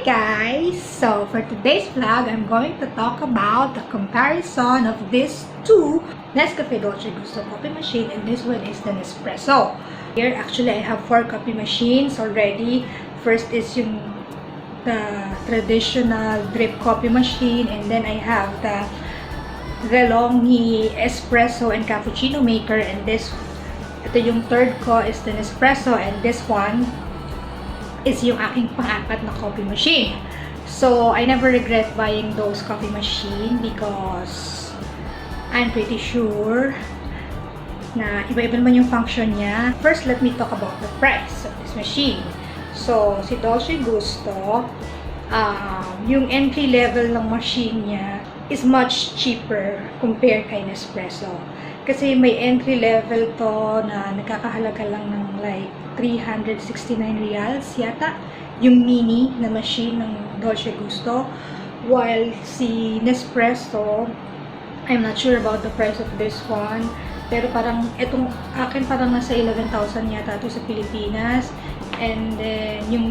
Hi guys! So for today's vlog, I'm going to talk about the comparison of these two Nescafe Dolce Gusto coffee machine, and this one is the Nespresso. Here actually I have 4 coffee machines already. First is the traditional drip coffee machine, and then I have the DeLonghi espresso and cappuccino maker, and ito yung third ko is the Nespresso, and this one is yung aking pang-apat na coffee machine. So, I never regret buying those coffee machine because I'm pretty sure na iba-iba naman yung function niya. First, let me talk about the price of this machine. So, si Dolce Gusto, yung entry level ng machine niya is much cheaper compared kay Nespresso. Kasi may entry level to na nagkakahalaga lang ng like 369 reals yata, yung mini na machine ng Dolce Gusto. While si Nespresso, I'm not sure about the price of this one, pero parang itong akin parang nasa 11,000 yata ito sa Pilipinas, and then yung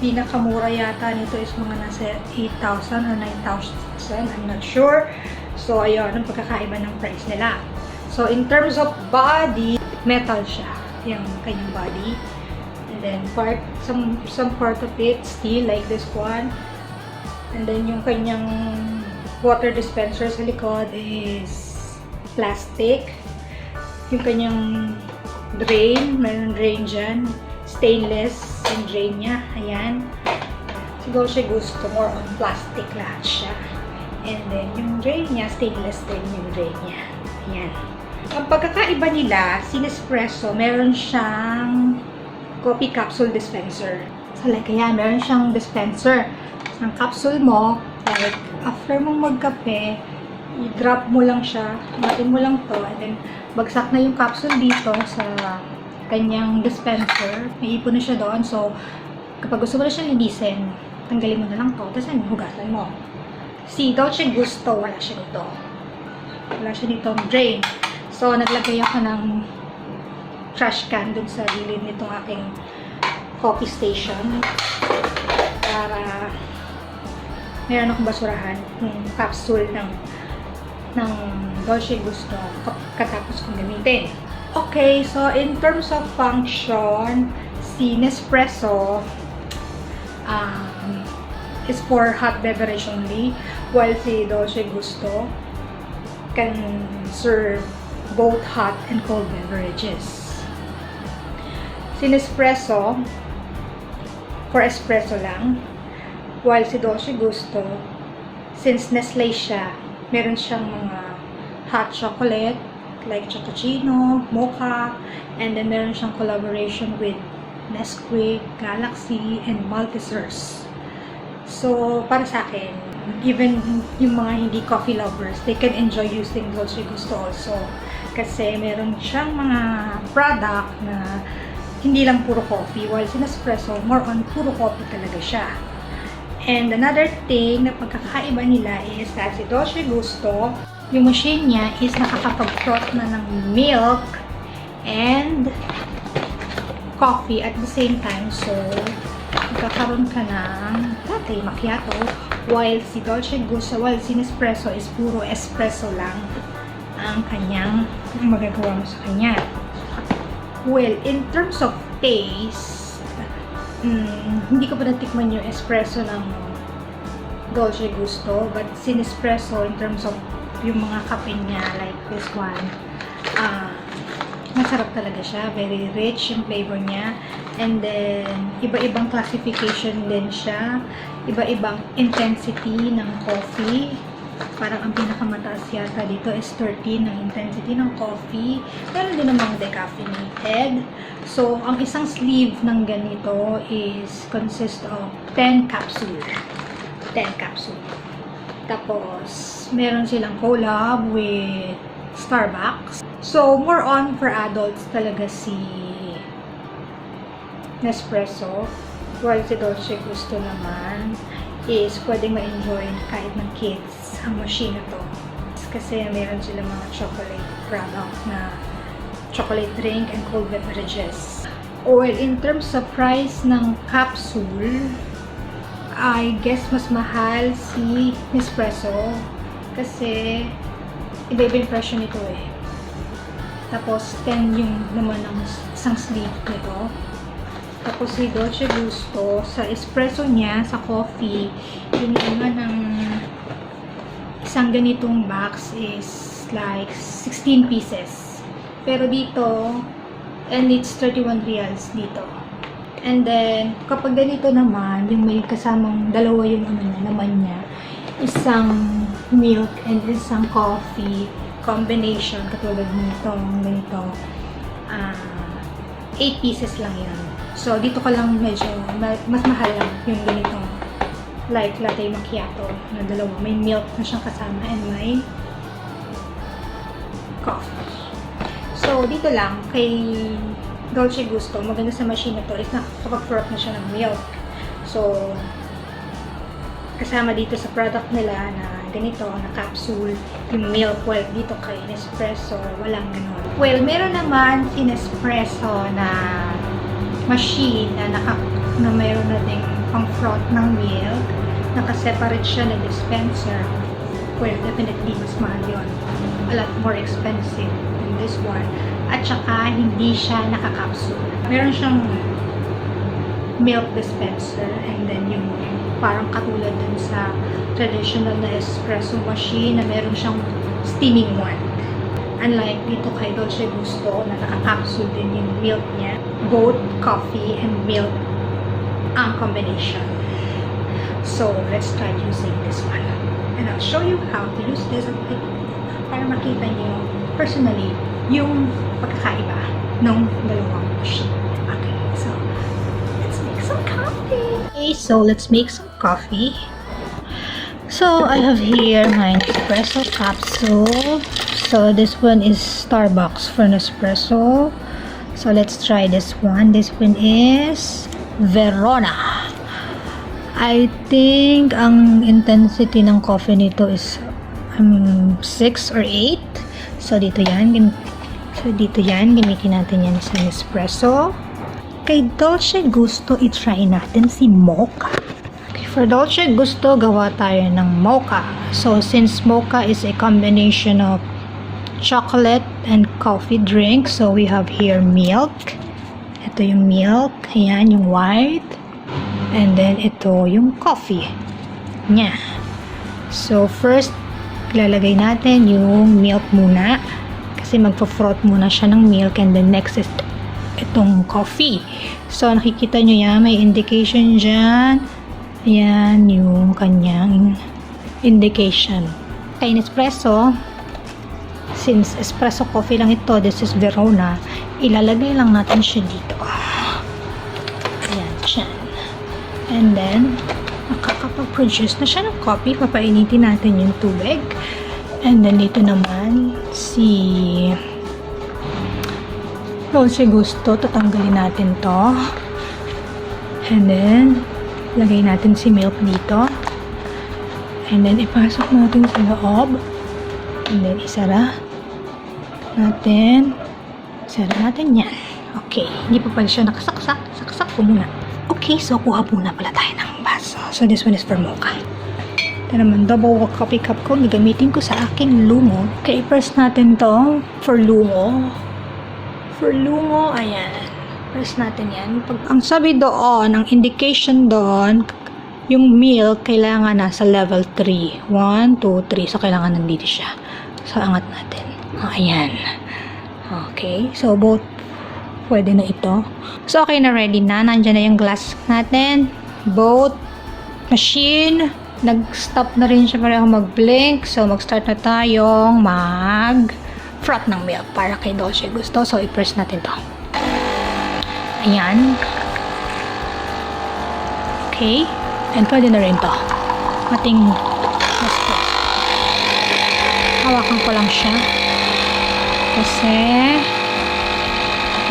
pinakamura yata nito is mga nasa 8,000 or 9,000, I'm not sure. So ayun, ang pagkakaiba ng price nila. So in terms of body, metal siya, yung kanyang body. And then some part of it steel, like this one. And then yung kanyang water dispenser sa likod is plastic. Yung kanyang drain, mayroon drain dyan, stainless yung drain niya. Ayan. Si Dolce Gusto, more on plastic lahat siya. And then yung drain niya, stainless din yung drain niya. Ayan. Ang pagkakaiba nila, si Nespresso, meron siyang coffee capsule dispenser. So like, ayan, meron siyang dispenser. Ang capsule mo, like, after mong magkape, i-drop mo lang siya, matin mo lang to, and then bagsak na yung capsule dito sa kanyang dispenser. May ipon na siya doon. So, kapag gusto mo na siya linisin, tanggalin mo na lang to, tapos ay hugasan mo. Si Dolce Gusto, wala siya dito. Wala siya ditong drain. So, naglagay ako ng trash can dun sa gilid nitong aking coffee station para meron akong basurahan yung capsule ng Dolce Gusto katapos kong gamitin. Okay, so in terms of function, si Nespresso is for hot beverage only, while si Dolce Gusto can serve both hot and cold beverages. Si Nespresso, for espresso lang, while si Dolce Gusto, since Nestle siya, meron siyang mga hot chocolate, like cappuccino, mocha, and then meron siyang collaboration with Nesquik, Galaxy, and Maltesers. So, para sa akin, even yung mga hindi coffee lovers, they can enjoy using Dolce Gusto also. Kasi meron siyang mga product na hindi lang puro coffee, while si Nespresso, more on puro coffee talaga siya. And another thing na pagkakaiba nila is that si Dolce Gusto, yung machine niya is nakakapag-froth na ng milk and coffee at the same time. So, magkakaroon ka ng latte macchiato, while si Dolce Gusto, while si Nespresso is puro espresso lang ang kanyang magagawa mo sa kanya. Well, in terms of taste, hindi ko pa natikman yung espresso ng Dolce Gusto, but si Nespresso, in terms of yung mga kape niya, like this one, masarap talaga siya. Very rich yung flavor niya. And then, iba-ibang classification din siya. Iba-ibang intensity ng coffee. Parang ang pinakamataas yata dito is 13 ng intensity ng coffee. Meron din namang decaffeinated. So, ang isang sleeve ng ganito is consist of 10 capsule. 10 capsule. Tapos, meron silang collab with Starbucks. So, more on for adults talaga si Nespresso. While si Dolce Gusto naman is pwedeng ma-enjoy kahit ng kids ang machine na to. Kasi meron silang mga chocolate product na chocolate drink and cold beverages. Well, in terms of price ng capsule, I guess mas mahal si Nespresso kasi iba-iba yung presyo nito eh. Tapos 10 yung naman ng isang sleeve nito. Tapos si Dolce Gusto sa espresso niya, sa coffee, yung naman ng isang ganitong box is like 16 pieces. Pero dito, and it's 31 reals dito. And then, kapag ganito naman, yung may kasamang dalawa yung naman niya, isang milk and isang coffee combination, katulad nitong ganito, 8 pieces lang yan. So, dito ka lang medyo, mas mahal lang yung ganito, like latte macchiato na dalawa. May milk na siyang kasama and may coffee. So, dito lang, kay Dolce Gusto, maganda sa machine na to is nakakapag-froth na siya ng milk. So, kasama dito sa product nila na ganito, na capsule, yung milk. Well, dito kay Nespresso, walang ganon. Well, meron naman si Nespresso na machine na mayroon na ding pang-froth ng milk. Naka-separate siya na dispenser. Well, definitely, mas mahal yun. A lot more expensive than this one. At saka, hindi siya naka-capsule. Meron siyang milk dispenser and then yung parang katulad dun sa traditional na espresso machine na meron siyang steaming one. Unlike dito kay Dolce Gusto na naka-capsule din yung milk niya. Both coffee and milk ang combination. So, let's try using this one. And I'll show you how to use this para makita niyo personally yung pagkakaiba ng dalawang machine. Okay, so let's make some coffee. Okay, so let's make some coffee. So I have here my Nespresso capsule. So this one is Starbucks for Nespresso. So let's try this one. This one is Verona. I think ang intensity ng coffee nito is 6 or 8. So dito yan. Gamitin natin yan sa Nespresso. Kay Dolce Gusto, i-try natin si Mocha. Okay, for Dolce Gusto, gawa tayo ng Mocha. So since Mocha is a combination of chocolate and coffee drink, so we have here milk. Ito yung milk. Ayan, yung white. And then, ito yung coffee niya. So, first, ilalagay natin yung milk muna. Kasi magpo-froth muna siya ng milk. And then, next is itong coffee. So, nakikita nyo yan. May indication dyan. Ayan, yung kanyang indication. Kay Nespresso, since espresso coffee lang ito, this is Verona, ilalagay lang natin siya dito. Ayan, dyan. And then, nakakapag-produce na siya ng coffee. Papainitin natin yung tubig. And then, dito naman, si Dolce Gusto. Tatanggalin natin to. And then, lagay natin si milk dito. And then, ipasok natin sa loob. And then, isara natin. Isara natin yan. Okay. Hindi pa pala siya nakasaksak. Saksak ko muna. Okay, so kuha muna pala tayo ng baso. So this one is for Mocha. Ito naman, double coffee cup ko. Gagamitin ko sa aking lungo. Okay, first natin to for lungo. For lungo, ayan. First natin yan. Ang sabi doon, ang indication doon, yung milk kailangan nasa level 3. 1, 2, 3. So kailangan nandito siya. So angat natin. Ayan. Okay, so both pwede na ito. So, okay na, ready na. Nandiyan na yung glass natin. Both machine. Nag-stop na rin siya pareho mag-blink. So, mag-start na tayong mag-froth ng milk para kay Dolce Gusto. So, i-press natin to. Ayan. Okay. And pwede na rin to. Ating Nespresso. Hawakan ko lang siya. Kasi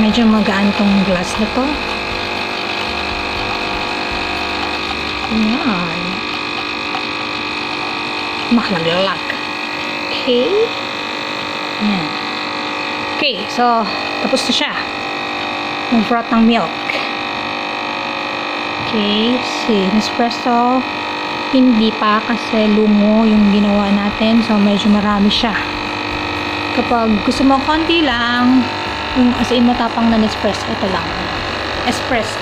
medyo magaan tong glass na to. Ayan. Mahalag. Okay. Ayan. Okay, so tapos na siya. Mag-froth ng milk. Okay, si Nespresso, hindi pa kasi lungo yung ginawa natin. So, medyo marami siya. Kapag gusto mo konti lang, yung as in matapang na Nespresso, ito lang. Espresso.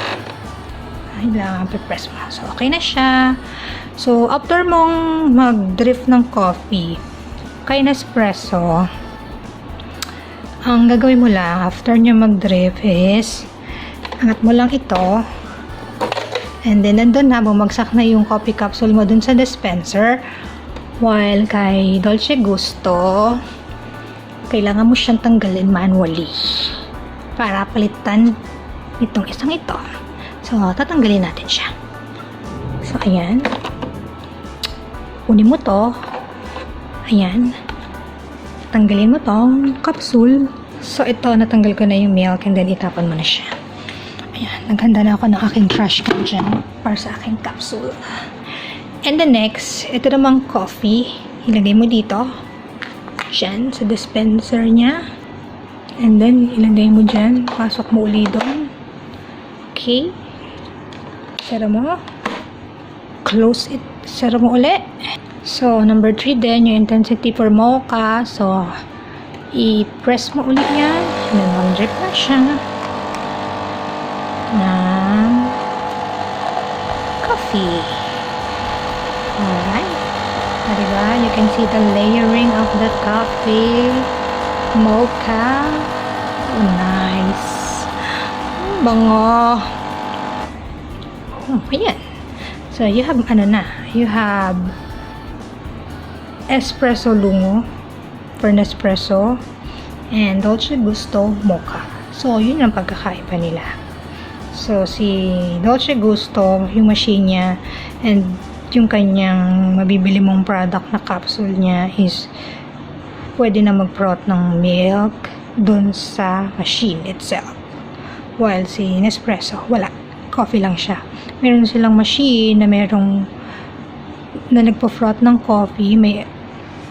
Ay lang, press mo. So, okay na siya. So, after mong mag-drift ng coffee, kay Nespresso, ang gagawin mo lang, after nyo mag-drift is, angat mo lang ito, and then, nandun na, bumagsak na yung coffee capsule mo dun sa dispenser, while kay Dolce Gusto, kailangan mo siyang tanggalin manually para palitan itong isang ito. So, tatanggalin natin siya. So, ayan. Kunin mo to. Ayan. Tanggalin mo tong capsule. So, ito, natanggal ko na yung milk and then itapon mo na siya. Ayan. Naghanda na ako ng aking trash can dyan para sa aking capsule. And the next, ito namang coffee. Ilagay mo dito. Dyan, sa dispenser niya. And then, ilagay mo dyan. Pasok mo uli doon. Okay. Sara mo. Close it. Sara mo uli. So, number 3 din, yung intensity for mocha. So, i-press mo ulit yan. And then, mag-drip na siya. Ng coffee. Alright. Diba? You can see the layering of the coffee. Mocha. Oh, nice. Bango. Oh, ayan. So, you have, you have espresso lungo for Nespresso and Dolce Gusto mocha. So, yun ang pagkakaiba nila. So, si Dolce Gusto, yung machine niya, and yung kanyang mabibili mong product na capsule niya is pwede na mag-froth ng milk dun sa machine itself. While si Nespresso, wala. Coffee lang siya. Meron silang machine na merong na nagpo-froth ng coffee. May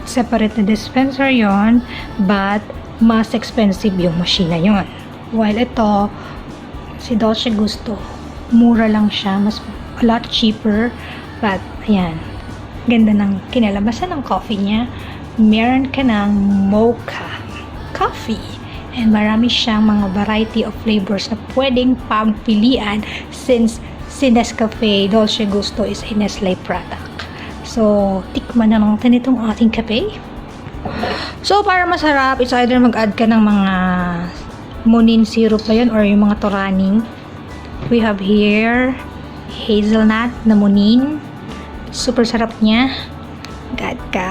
separate na dispenser yon, but mas expensive yung machine na yon. While ito, si Dolce Gusto, mura lang siya. Mas a lot cheaper. But, ayan, ganda ng kinalabasan ng coffee niya. Meron ka ng mocha coffee. And marami siyang mga variety of flavors na pwedeng pagpilian since si Nescafe Dolce Gusto is a Nestle product. So, tikman na natin itong ating kape. So, para masarap, it's either mag-add ka ng mga monin syrup ba yun or yung mga toraning. We have here hazelnut na monin. Super sarap niya. Mag-add ka.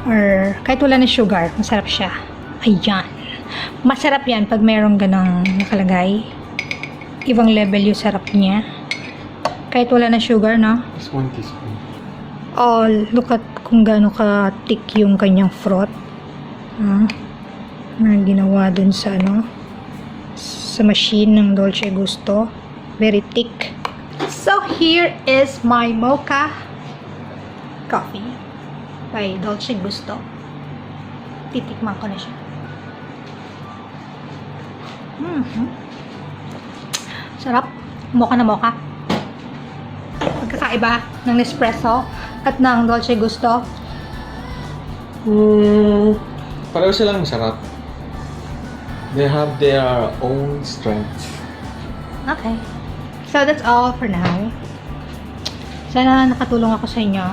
Or kahit wala na sugar, masarap siya. Ayan. Masarap yan pag merong ganang nakalagay. Ibang level yung sarap niya. Kahit wala na sugar, no? Just 1 teaspoon. Oh, look at kung gaano ka-thick yung kanyang froth. Na ginawa dun sa sa machine ng Dolce Gusto. Very thick. So, here is my mocha coffee by Dolce Gusto. Titikman ko na siya. Sarap. Mocha na mocha. Pagkakaiba ng Nespresso at ng Dolce Gusto. Pareho silang masarap. They have their own strength. Okay. So, that's all for now. Sana nakatulong ako sa inyo.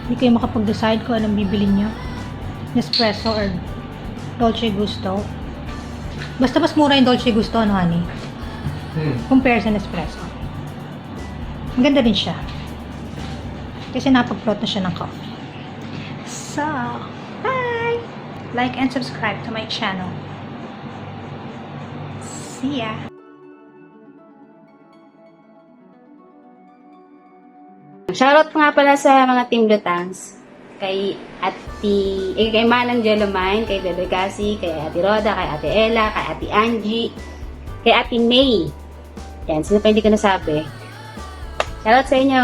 Hindi kayo makapag-decide kung anong bibili nyo. Nespresso or Dolce Gusto. Basta mas mura yung Dolce Gusto, ano, honey? Compare sa Nespresso. Maganda rin siya. Kasi napag-float na siya ng coffee. So, bye! Like and subscribe to my channel. See ya! Shoutout nga pala sa mga Team Lutangs. Kay kay Manang Jelomine, kay Bebe Cassie, kay Ate Roda, kay Ate Ella, kay Ate Angie, kay Ate May. Yan, sino pa hindi ko nasabi. Shoutout sa inyo.